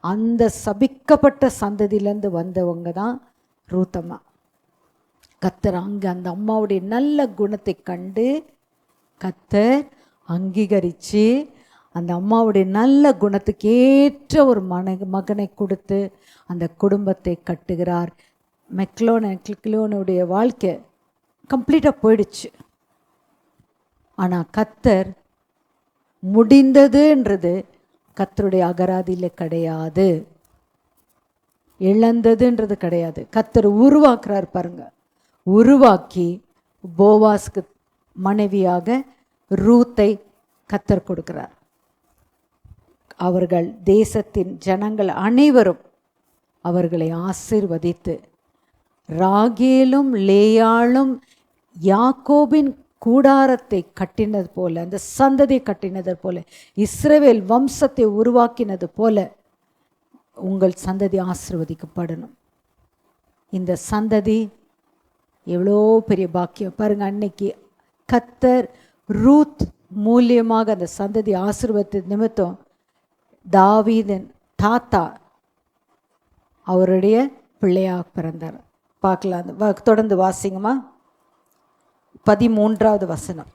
அந்த சபிக்கப்பட்ட சந்ததியிலேருந்து வந்தவங்க தான் ரூத்தம்மா. கர்த்தர் அங்கே அந்த அம்மாவுடைய நல்ல குணத்தை கண்டு கர்த்தர் அங்கீகரித்து அந்த அம்மாவுடைய நல்ல குணத்துக்கு ஏற்ற ஒரு மகனை கொடுத்து அந்த குடும்பத்தை கட்டுகிறார். மெக்லோனுடைய வாழ்க்கை கம்ப்ளீட்டாக போயிடுச்சு. ஆனால் கர்த்தர் முடிந்ததுன்றது கர்த்தருடைய அகராதியில் கிடையாது, இழந்ததுன்றது கிடையாது. கர்த்தர் உருவாக்குறார் பாருங்க. உருவாக்கி போவாஸ்க்கு மனைவியாக ரூத்தை கர்த்தர் கொடுக்கிறார். அவர்கள் தேசத்தின் ஜனங்கள் அனைவரும் அவர்களை ஆசீர்வதித்து ராகேலும் லேயாளும் யாக்கோபின் கூடாரத்தை கட்டினது போல, அந்த சந்ததியை கட்டினது போல, இஸ்ரவேல் வம்சத்தை உருவாக்கினது போல உங்கள் சந்ததி ஆசீர்வதிக்கப்படணும். இந்த சந்ததி எவ்வளோ பெரிய பாக்கியம் பாருங்க. அன்னைக்கு கர்த்தர் ரூத் மூலியமாக அந்த சந்ததி ஆசீர்வதித்த நிமித்தம் தாவீதின் தாத்தா அவருடைய பிள்ளையாக பிறந்தார். பார்க்கலாம், தொடர்ந்து வாசிங்கம்மா. 13வது வசனம்.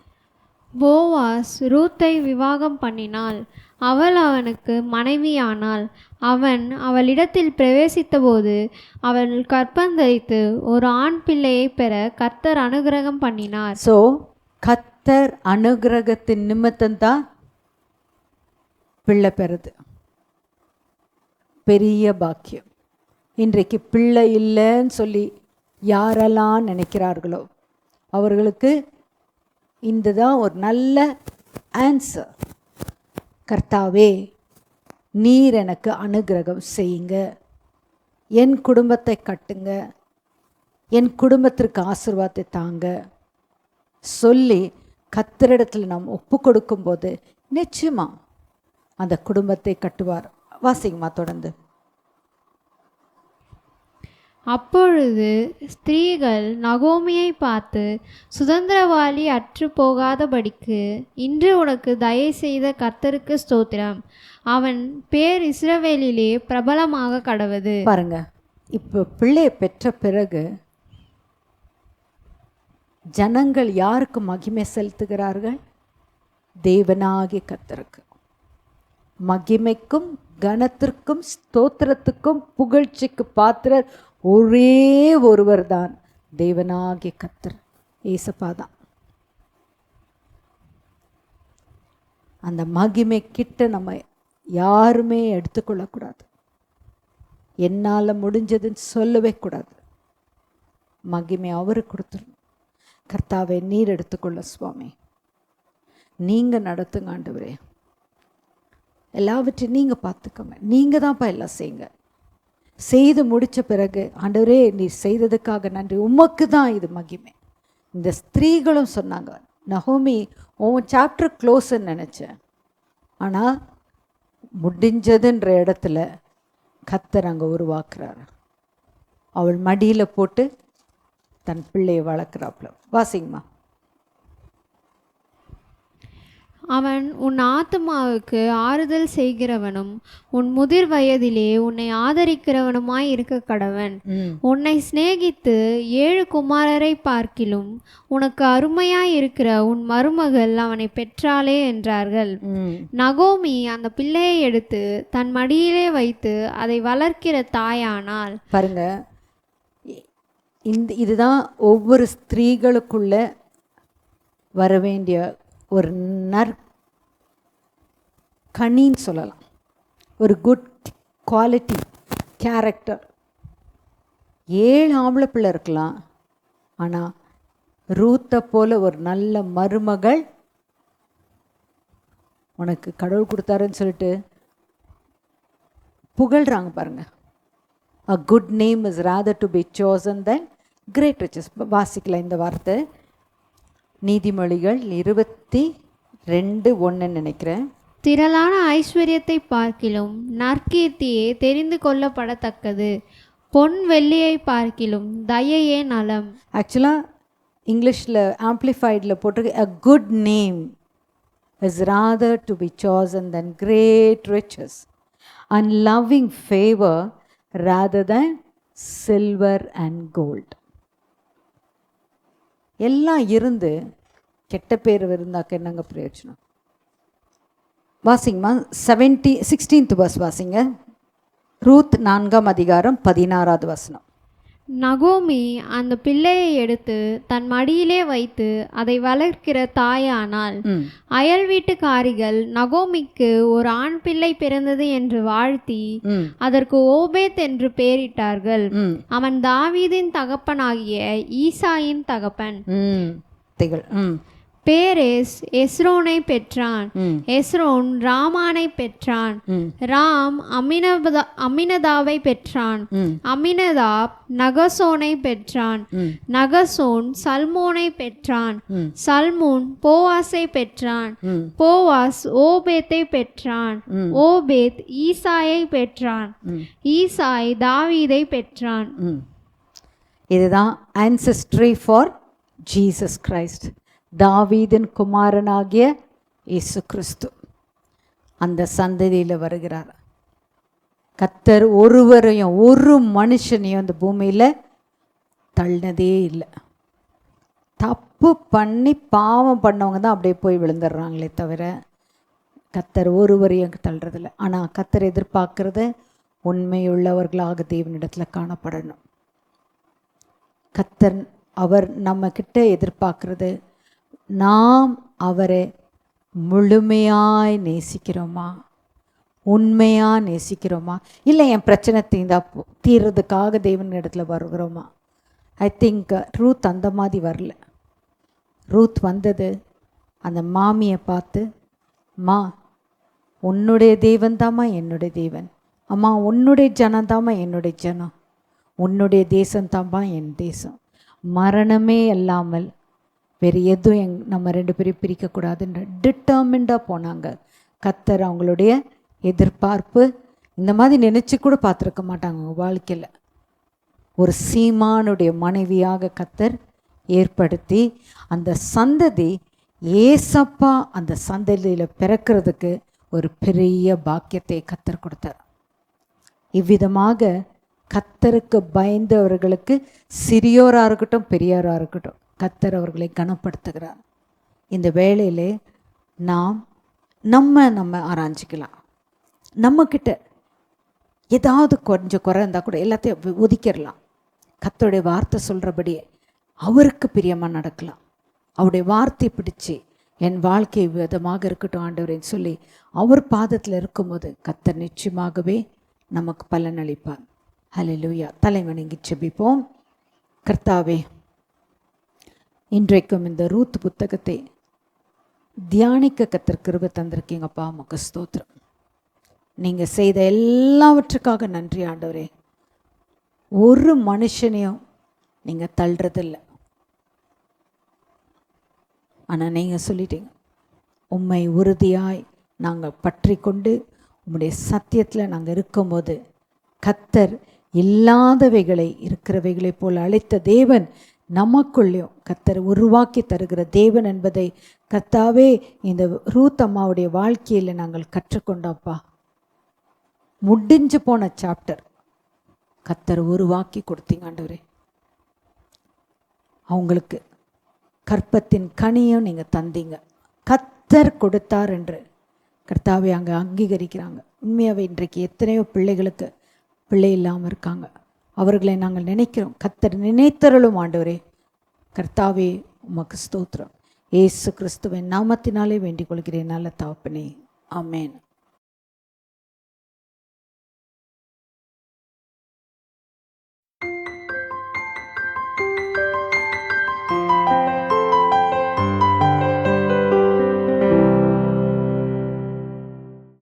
போவாஸ் ரூத்தை விவாகம் பண்ணினாள், அவள் அவனுக்கு மனைவியானாள். அவன் அவளிடத்தில் பிரவேசித்தபோது அவள் கற்பந்தரித்து ஒரு ஆண் பிள்ளையை பெற கர்த்தர் அனுகிரகம் பண்ணினார். ஸோ கர்த்தர் அனுகிரகத்தின் நிமித்தம்தான் பிள்ளை பெறுது. பெரிய பாக்கியம். இன்றைக்கு பிள்ளை இல்லைன்னு சொல்லி யாரெல்லாம் நினைக்கிறார்களோ அவர்களுக்கு இந்த தான் ஒரு நல்ல ஆன்சர். கர்த்தாவே, நீர் எனக்கு அனுகிரகம் செய்யுங்க, என் குடும்பத்தை கட்டுங்க, என் குடும்பத்திற்கு ஆசீர்வாதத்தை தாங்க சொல்லி கர்த்தரிடத்தில் நாம் ஒப்பு கொடுக்கும்போது நிச்சயமா அந்த குடும்பத்தை கட்டுவார். வாசிங்கம்மா தொடர்ந்து. அப்பொழுது ஸ்திரீகள் நகோமியை பார்த்து, சுதந்திரவாளி அற்று போகாதபடிக்கு இன்று உனக்கு தயை செய்த கர்த்தருக்கு ஸ்தோத்திரம், அவன் பேர் இஸ்ரவேலிலே பிரபலமாக கடவது. பாருங்க, இப்போ பிள்ளையை பெற்ற பிறகு ஜனங்கள் யாருக்கு மகிமை செலுத்துகிறார்கள்? தேவனாகிய கர்த்தருக்கு. மகிமைக்கும் கனத்திற்கும் ஸ்தோத்திரத்துக்கும் புகழ்ச்சிக்கு பாத்திரர் ஒரே ஒருவர் தான், தேவனாகிய கர்த்தர், ஏசப்பா தான். அந்த மகிமை கிட்ட நம்ம யாருமே எடுத்துக்கொள்ளக்கூடாது. என்னால் முடிஞ்சதுன்னு சொல்லவே கூடாது. மகிமை அவருக்கு கொடுத்துடணும். கர்த்தாவை நீர் எடுத்துக்கொள்ள சுவாமி, நீங்கள் நடத்துங்க ஆண்டவரே, எல்லாவற்றையும் நீங்கள் பார்த்துக்கோங்க, நீங்கள் தான்ப்பா எல்லாம் செய்யுங்க. செய்து முடித்த பிறகு ஆண்டவரே நீர் செய்ததுக்காக நன்றி, உமக்கு தான் இது மகிமை. இந்த ஸ்திரீகளும் சொன்னாங்க, நகோமி உன் சாப்டர் க்ளோஸ்ன்னு நினச்சேன், ஆனால் முடிஞ்சதுன்ற இடத்துல கர்த்தர் அங்கே உருவாக்குறாரு. அவள் மடியில் போட்டு தன் பிள்ளையை வளர்க்குறாப்புல. வாசிங்கம்மா. அவன் உன் ஆத்துமாவுக்கு ஆறுதல் செய்கிறவனும் உன் முதிர் வயதிலே உன்னை ஆதரிக்கிறவனுமாய் இருக்க கடவன். உன்னை சிநேகித்து 7 குமாரரை பார்க்கிலும் உனக்கு அருமையாய் இருக்கிற உன் மருமகள் அவனை பெற்றாளே என்றார்கள். நகோமி அந்த பிள்ளையை எடுத்து தன் மடியிலே வைத்து அதை வளர்க்கிற தாயானாள். பாருங்க, இதுதான் ஒவ்வொரு ஸ்திரீகளுக்குள்ள வர வேண்டிய ஒரு கனின்னு சொல்லலாம், ஒரு குட் குவாலிட்டி கேரக்டர். 7 ஆம்பளை பிள்ளை இருக்கலாம், ஆனால் ரூத்தை போல ஒரு நல்ல மருமகள் உனக்கு கடவுள் கொடுத்தாருன்னு சொல்லிட்டு புகழ்கிறாங்க பாருங்க. A good name is rather to be chosen than great riches. வாசிக்கலாம் இந்த வார்த்தை, நீதிமொழிகள் 22:1 நினைக்கிறேன். திரளான ஐஸ்வர்யத்தை பார்க்கிலும் நற்கீர்த்தியே தெரிந்து கொள்ளப்படத்தக்கது, பொன் வெள்ளியை பார்க்கிலும் தயையே நலம். ஆக்சுவலாக இங்கிலீஷில் ஆம்ப்ளிஃபைடில் போட்டிருக்கு, a good name is rather to be chosen than great riches. and loving favor rather than silver and gold. எல்லாம் இருந்து கெட்ட பேர் இருந்தாக்க என்னங்க பிரயோஜனம்? வாசிங்கம்மா 16th verse வாசிங்க. ரூத் 4ஆம் அதிகாரம் 16வது வசனம். நகோமி அந்த பிள்ளையை எடுத்து தன் மடியிலே வைத்து அதை வளர்க்கிற தாயானால், அயல் வீட்டுக்காரிகள் நகோமிக்கு ஒரு ஆண் பிள்ளை பிறந்தது என்று வாழ்த்தி அதற்கு ஓபேத் என்று பெயரிட்டார்கள். அவன் தாவீதின் தகப்பனாகிய ஈசாயின் தகப்பன். பேரேஸ் எஸ்ரோனை பெற்றான். எஸ்ரோன் ராமானை பெற்றான். ராம் அமினதாவை பெற்றான். அமினதாப் நகசோனை பெற்றான். நகசோன் சல்மோனை பெற்றான். சல்மோன் போவாஸை பெற்றான். போவாஸ் ஓபேத்தை பெற்றான். ஓபேத் ஈசாயை பெற்றான். ஈசாய் தாவீதை பெற்றான். இதுதான் ancestry for Jesus Christ. தாவீதின் குமாரனாகிய இயேசு கிறிஸ்து அந்த சந்ததியில் வருகிறார். கர்த்தர் ஒருவரையும் ஒரு மனுஷனையும் அந்த பூமியில் தள்ளினதே இல்லை. தப்பு பண்ணி பாவம் பண்ணவங்க தான் அப்படியே போய் விழுந்துடுறாங்களே தவிர கர்த்தர் ஒருவரையும் தள்ளுறதில்லை. ஆனால் கர்த்தர் எதிர்பார்க்கறது உண்மையுள்ளவர்களாக தேவனிடத்தில் காணப்படணும். கர்த்தர் அவர் நம்ம கிட்ட எதிர்பார்க்கறது நாம் அவரை முழுமையாய் நேசிக்கிறோமா, உண்மையாக நேசிக்கிறோமா, இல்லை என் பிரச்சனை தீர்றதுக்காக தேவன் இடத்துல வருகிறோமா? ஐ திங்க் ரூத் அந்த மாதிரி வரல. ரூத் வந்தது அந்த மாமியை பார்த்து, அம்மா உன்னுடைய தேவன் தாம்மா என்னுடைய தேவன், அம்மா உன்னுடைய ஜனந்தாம்மா என்னுடைய ஜனம், உன்னுடைய தேசம்தாம்மா என் தேசம், மரணமே இல்லாமல் வேறு எதுவும் நம்ம ரெண்டு பேரும் பிரிக்கக்கூடாதுன்ற டிட்டர்மிண்டாக போனாங்க. கர்த்தர் அவங்களுடைய எதிர்பார்ப்பு இந்த மாதிரி நினச்சி கூட பார்த்துருக்க மாட்டாங்க அவங்க வாழ்க்கையில். ஒரு சீமானுடைய மனைவியாக கர்த்தர் ஏற்படுத்தி அந்த சந்ததி ஏசப்பா அந்த சந்ததியில் பிறக்கிறதுக்கு ஒரு பெரிய பாக்கியத்தை கர்த்தர் கொடுத்தார். இவ்விதமாக கர்த்தருக்கு பயந்தவர்களுக்கு சிறியோராக இருக்கட்டும் பெரியோராக இருக்கட்டும் கர்த்தர் அவர்களை கனப்படுத்துகிறார். இந்த வேளையிலே நாம் நம்ம ஆராய்ச்சிக்கலாம். நம்மக்கிட்ட ஏதாவது கொஞ்சம் குறை இருந்தால் கூட எல்லாத்தையும் ஒதுக்கிடலாம். கர்த்தருடைய வார்த்தை சொல்கிறபடியே அவருக்கு பிரியமாக நடக்கலாம். அவருடைய வார்த்தையை பிடிச்சி என் வாழ்க்கை விதமாக இருக்கட்டும் ஆண்டவரேன்னு சொல்லி அவர் பாதத்தில் இருக்கும்போது கர்த்தர் நிச்சயமாகவே நமக்கு பலன் அளிப்பார். ஹல்லேலூயா. தலைவணங்கி செபிப்போம். கர்த்தாவே, இன்றைக்கும் இந்த ரூத் புத்தகத்தை தியானிக்க கர்த்தர் கிருபை தந்திருக்கீங்கப்பா, உமக்கு ஸ்தோத்திரம். நீங்கள் செய்த எல்லாவற்றுக்காக நன்றி ஆண்டவரே. ஒரு மனுஷனையும் நீங்கள் தள்ளுறதில்லை. ஆனால் நீங்கள் சொல்லிட்டீங்க, உம்மை உறுதியாய் நாங்கள் பற்றி கொண்டு உம்முடைய சத்தியத்தில் நாங்கள் இருக்கும்போது கர்த்தர் இல்லாதவைகளை இருக்கிறவைகளை போல் அழைத்த தேவன் நமக்குள்ளேயும் கர்த்தர் உருவாக்கி தருகிற தேவன் என்பதை கர்த்தாவே இந்த ரூத் அம்மாவுடைய வாழ்க்கையில் நாங்கள் கற்றுக்கொண்டோம்ப்பா. முடிஞ்சு போன சாப்டர் கர்த்தர் உருவாக்கி கொடுத்தீங்க ஆண்டவரே. அவங்களுக்கு கற்பத்தின் கனியும் நீங்கள் தந்தீங்க. கர்த்தர் கொடுத்தார் என்று கர்த்தாவே அங்கே அங்கீகரிக்கிறாங்க. உண்மையாகவே இன்றைக்கு எத்தனையோ பிள்ளைகளுக்கு பிள்ளை இல்லாமல் இருக்காங்க. அவர்களை நாங்கள் நினைக்கிறோம். கர்த்தர் நினைத்தருளும் ஆண்டவரே. கர்த்தாவே உமக்கு ஸ்தோத்திரம். இயேசு கிறிஸ்துவின் நாமத்தினாலே வேண்டிக் கொள்கிறேன் நல்ல தகப்பனே. ஆமென்.